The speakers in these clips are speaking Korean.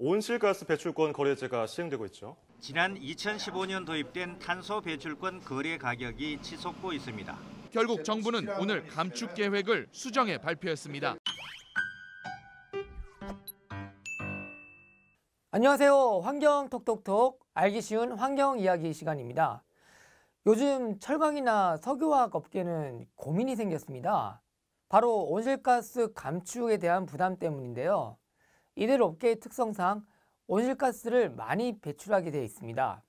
온실가스 배출권 거래제가 시행되고 있죠. 지난 2015년 도입된 탄소 배출권 거래 가격이 치솟고 있습니다. 결국 정부는 오늘 감축 계획을 수정해 발표했습니다. 안녕하세요. 환경 톡톡톡 알기 쉬운 환경 이야기 시간입니다. 요즘 철강이나 석유화학 업계는 고민이 생겼습니다. 바로 온실가스 감축에 대한 부담 때문인데요. 이들 업계의 특성상 온실가스를 많이 배출하게 되어 있습니다.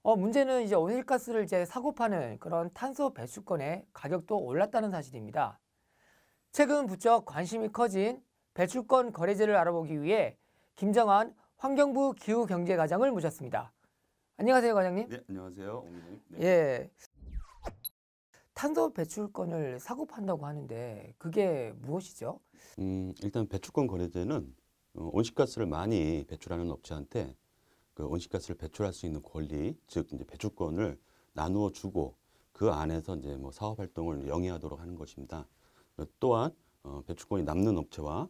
문제는 이제 온실가스를 이제 사고 파는 그런 탄소 배출권의 가격도 올랐다는 사실입니다. 최근 부쩍 관심이 커진 배출권 거래제를 알아보기 위해 김정환 환경부 기후경제과장을 모셨습니다. 안녕하세요, 과장님. 네, 안녕하세요. 네. 예. 탄소 배출권을 사고 판다고 하는데 그게 무엇이죠? 일단 배출권 거래제는 온실가스를 많이 배출하는 업체한테 그 온실가스를 배출할 수 있는 권리, 즉 이제 배출권을 나누어 주고 그 안에서 이제 뭐 사업 활동을 영위하도록 하는 것입니다. 또한 배출권이 남는 업체와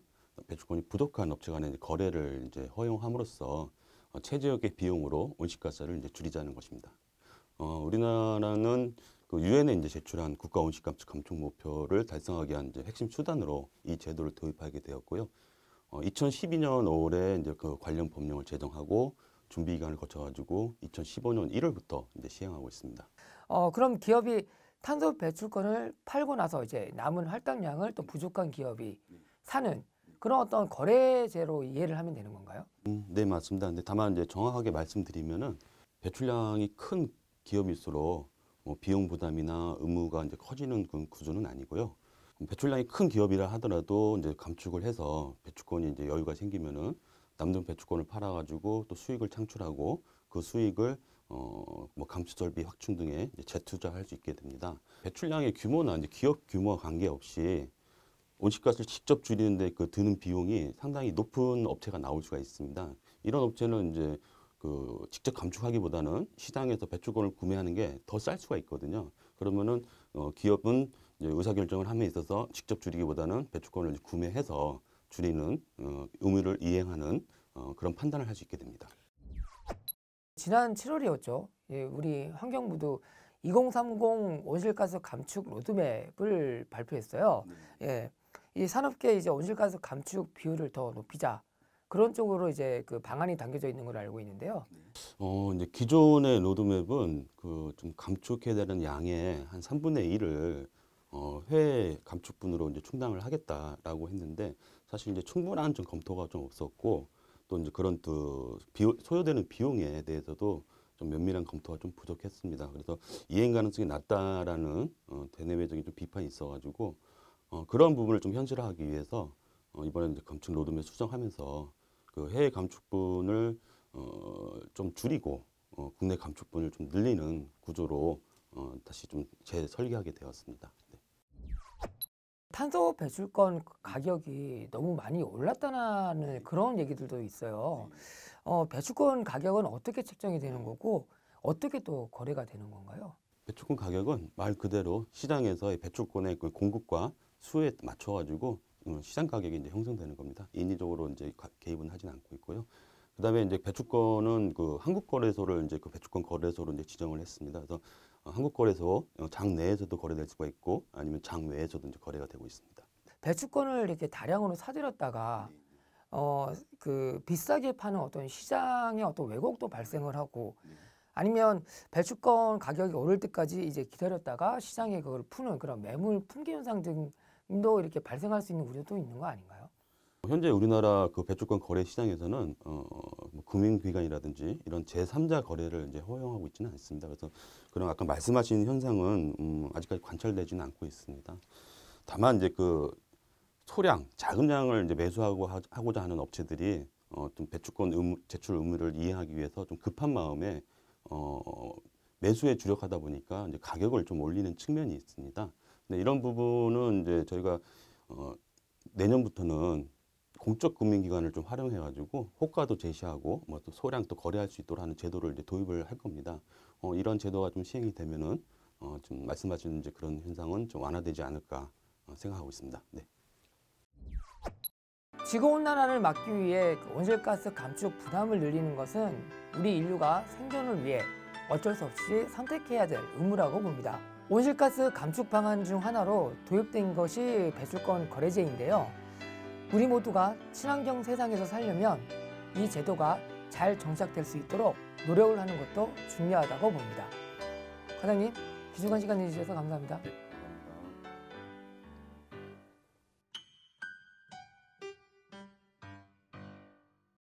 배출권이 부족한 업체 간의 거래를 이제 허용함으로써 최저역의 비용으로 온실가스를 이제 줄이자는 것입니다. 우리나라는 그 유엔에 이제 제출한 국가 온실가스 감축 목표를 달성하기 위한 이제 핵심 수단으로 이 제도를 도입하게 되었고요. 2012년 5월에 이제 그 관련 법령을 제정하고 준비 기간을 거쳐가지고 2015년 1월부터 이제 시행하고 있습니다. 그럼 기업이 탄소 배출권을 팔고 나서 이제 남은 할당량을 또 부족한 기업이 사는 그런 어떤 거래제로 이해를 하면 되는 건가요? 네, 맞습니다. 근데 다만 이제 정확하게 말씀드리면은 배출량이 큰 기업일수록 뭐 비용 부담이나 의무가 이제 커지는 그 구조는 아니고요. 배출량이 큰 기업이라 하더라도 이제 감축을 해서 배출권이 이제 여유가 생기면은 남는 배출권을 팔아가지고 또 수익을 창출하고 그 수익을 뭐 감축 설비 확충 등에 이제 재투자할 수 있게 됩니다. 배출량의 규모나 이제 기업 규모와 관계없이 온실가스를 직접 줄이는데 그 드는 비용이 상당히 높은 업체가 나올 수가 있습니다. 이런 업체는 이제 그 직접 감축하기보다는 시장에서 배출권을 구매하는 게 더 쌀 수가 있거든요. 그러면은 기업은 이제 의사결정을 함에 있어서 직접 줄이기보다는 배출권을 이제 구매해서 줄이는 의무를 이행하는 그런 판단을 할 수 있게 됩니다. 지난 7월이었죠. 예, 우리 환경부도 2030 온실가스 감축 로드맵을 발표했어요. 예, 이 산업계 이제 온실가스 감축 비율을 더 높이자 그런 쪽으로 이제 그 방안이 담겨져 있는 걸로 알고 있는데요. 이제 기존의 로드맵은 그 좀 감축해야 되는 양의 한 3분의 1을 회 감축분으로 이제 충당을 하겠다라고 했는데 사실 이제 충분한 좀 검토가 좀 없었고 또 이제 그런 또 소요되는 비용에 대해서도 좀 면밀한 검토가 좀 부족했습니다. 그래서 이행 가능성이 낮다라는 대내외적인 좀 비판이 있어가지고 그런 부분을 좀 현실화하기 위해서 이번에 이제 감축 로드맵 수정하면서 그 해외 감축분을 좀 줄이고 국내 감축분을 좀 늘리는 구조로 다시 좀 재설계하게 되었습니다. 네. 탄소 배출권 가격이 너무 많이 올랐다는 그런 얘기들도 있어요. 배출권 가격은 어떻게 책정이 되는 거고 어떻게 또 거래가 되는 건가요? 배출권 가격은 말 그대로 시장에서의 배출권의 그 공급과 수요에 맞춰가지고 시장 가격이 이제 형성되는 겁니다. 인위적으로 이제 개입은 하진 않고 있고요. 그다음에 이제 배출권은 그 한국거래소를 이제 그 배출권 거래소로 이제 지정을 했습니다. 그래서 한국거래소 장 내에서도 거래될 수가 있고 아니면 장 외에서도 이제 거래가 되고 있습니다. 배출권을 이렇게 다량으로 사들였다가 그 비싸게 파는 어떤 시장의 어떤 왜곡도 발생을 하고 아니면 배출권 가격이 오를 때까지 이제 기다렸다가 시장에 그걸 푸는 그런 매물 품귀 현상 등도 이렇게 발생할 수 있는 우려도 있는 거 아닌가요? 현재 우리나라 그 배출권 거래 시장에서는 뭐 금융기관이라든지 이런 제3자 거래를 이제 허용하고 있지는 않습니다. 그래서 그런 아까 말씀하신 현상은 아직까지 관찰되지는 않고 있습니다. 다만 이제 그 소량, 작은 양을 이제 매수하고자 하는 업체들이 좀 배출권 제출 의무를 이행하기 위해서 좀 급한 마음에 매수에 주력하다 보니까 이제 가격을 좀 올리는 측면이 있습니다. 근데 이런 부분은 이제 저희가 내년부터는 공적 금융기관을 좀 활용해가지고 호가도 제시하고 뭐 또 소량 또 거래할 수 있도록 하는 제도를 이제 도입을 할 겁니다. 이런 제도가 좀 시행이 되면은 좀 말씀하신 이제 그런 현상은 좀 완화되지 않을까 생각하고 있습니다. 네. 지구온난화를 막기 위해 온실가스 감축 부담을 늘리는 것은 우리 인류가 생존을 위해 어쩔 수 없이 선택해야 될 의무라고 봅니다. 온실가스 감축 방안 중 하나로 도입된 것이 배출권 거래제인데요. 우리 모두가 친환경 세상에서 살려면 이 제도가 잘 정착될 수 있도록 노력을 하는 것도 중요하다고 봅니다. 과장님, 귀중한 시간 내주셔서 감사합니다.